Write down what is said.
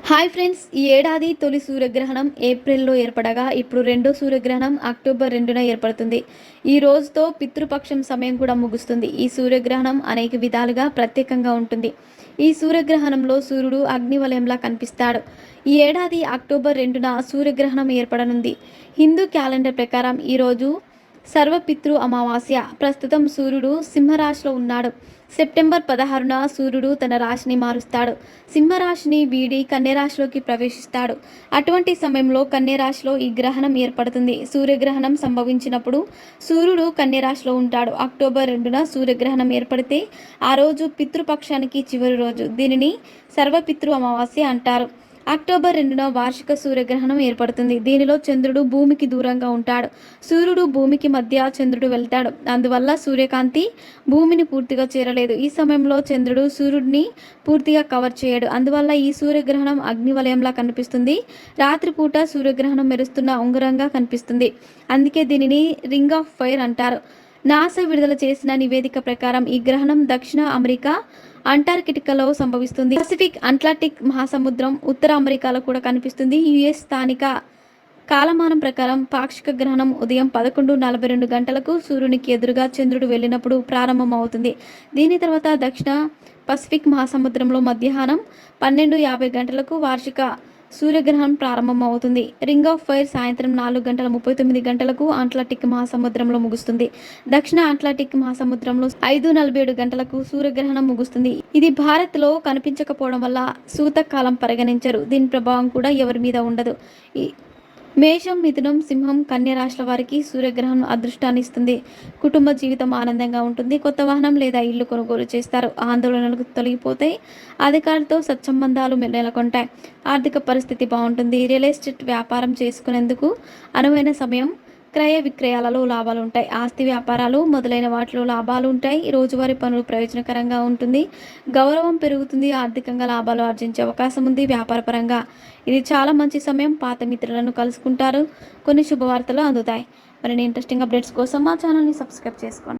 Hi friends, ఈ ఏడాది తొలి సూర్యగ్రహణం ఏప్రిల్లో ఏర్పడగా ఇప్పుడు రెండో సూర్యగ్రహణం అక్టోబర్ 2న ఏర్పడుతుంది. ఈ రోజుతో పితృపక్షం సమయం కూడా ముగుస్తుంది. ఈ సూర్యగ్రహణం అనేక విధాలుగా ప్రత్యేకంగా ఉంటుంది. ఈ సూర్యగ్రహణంలో సూర్యుడు అగ్నివలయంలా కనిపిస్తాడు. ఈ ఏడాది అక్టోబర్ 2న సూర్యగ్రహణం ఏర్పడనుంది. హిందూ క్యాలెండర్ ప్రకారం ఈరోజు సర్వపితృ అమావాస్య. ప్రస్తుతం సూర్యుడు సింహరాశిలో ఉన్నాడు. సెప్టెంబర్ 16న సూర్యుడు తన రాశిని మారుస్తాడు. సింహరాశిని వీడి కన్యరాశిలోకి ప్రవేశిస్తాడు. అటువంటి సమయంలో కన్యరాశిలో ఈ గ్రహణం ఏర్పడుతుంది. సూర్యగ్రహణం సంభవించినప్పుడు సూర్యుడు కన్యరాశిలో ఉంటాడు. అక్టోబర్ 2న సూర్యగ్రహణం ఏర్పడితే ఆ రోజు పితృపక్షానికి చివరి రోజు. దీనిని సర్వపితృ అమావాస్య అంటారు. అక్టోబర్ 2న వార్షిక సూర్యగ్రహణం ఏర్పడుతుంది. దీనిలో చంద్రుడు భూమికి దూరంగా ఉంటాడు. సూర్యుడు భూమికి మధ్య చంద్రుడు వెళ్తాడు. అందువల్ల సూర్యకాంతి భూమిని పూర్తిగా చేరలేదు. ఈ సమయంలో చంద్రుడు సూర్యుడిని పూర్తిగా కవర్ చేయడు. అందువల్ల ఈ సూర్యగ్రహణం అగ్నివలయంలా కనిపిస్తుంది. రాత్రిపూట సూర్యగ్రహణం మెరుస్తున్న ఉంగరంగా కనిపిస్తుంది. అందుకే దీనిని రింగ్ ఆఫ్ ఫైర్ అంటారు. నాసా విడుదల చేసిన నివేదిక ప్రకారం ఈ గ్రహణం దక్షిణ అమెరికా అంటార్కిటికాలో సంభవిస్తుంది. పసిఫిక్ అట్లాంటిక్ మహాసముద్రం ఉత్తర అమెరికాలో కూడా కనిపిస్తుంది. యుఎస్ స్థానిక కాలమానం ప్రకారం పాక్షిక గ్రహణం ఉదయం 11:42 గంటలకు సూర్యునికి ఎదురుగా చంద్రుడు వెళ్ళినప్పుడు ప్రారంభమవుతుంది. దీని తర్వాత దక్షిణ పసిఫిక్ మహాసముద్రంలో మధ్యాహ్నం 12:50 గంటలకు వార్షిక సూర్యగ్రహణం ప్రారంభమవుతుంది. రింగ్ ఆఫ్ ఫైర్ సాయంత్రం 4:39 గంటలకు అట్లాంటిక్ మహాసముద్రంలో ముగుస్తుంది. దక్షిణ అట్లాంటిక్ మహాసముద్రంలో 5:47 గంటలకు సూర్యగ్రహణం ముగుస్తుంది. ఇది భారత్లో కనిపించకపోవడం వల్ల సూతకాలం పరిగణించరు. దీని ప్రభావం కూడా ఎవరి మీద ఉండదు. మేషం, మిథునం, సింహం, కన్య రాశుల వారికి సూర్యగ్రహణం అదృష్టాన్ని ఇస్తుంది. కుటుంబ జీవితం ఆనందంగా ఉంటుంది. కొత్త వాహనం లేదా ఇల్లు కొనుగోలు చేస్తారు. ఆందోళనలు తొలగిపోతాయి. అధికారులతో సత్సంబంధాలు నెలకొంటాయి. ఆర్థిక పరిస్థితి బాగుంటుంది. రియల్ ఎస్టేట్ వ్యాపారం చేసుకునేందుకు అనువైన సమయం. క్రయ విక్రయాలలో లాభాలు ఉంటాయి. ఆస్తి వ్యాపారాలు మొదలైన వాటిలో లాభాలు ఉంటాయి. రోజువారీ పనులు ప్రయోజనకరంగా ఉంటుంది. గౌరవం పెరుగుతుంది. ఆర్థికంగా లాభాలు ఆర్జించే అవకాశం ఉంది. వ్యాపారపరంగా ఇది చాలా మంచి సమయం. పాత మిత్రులను కలుసుకుంటారు. కొన్ని శుభవార్తలు అందుతాయి. మరిన్ని ఇంట్రెస్టింగ్ అప్డేట్స్ కోసం మా ఛానల్ని సబ్స్క్రైబ్ చేసుకోండి.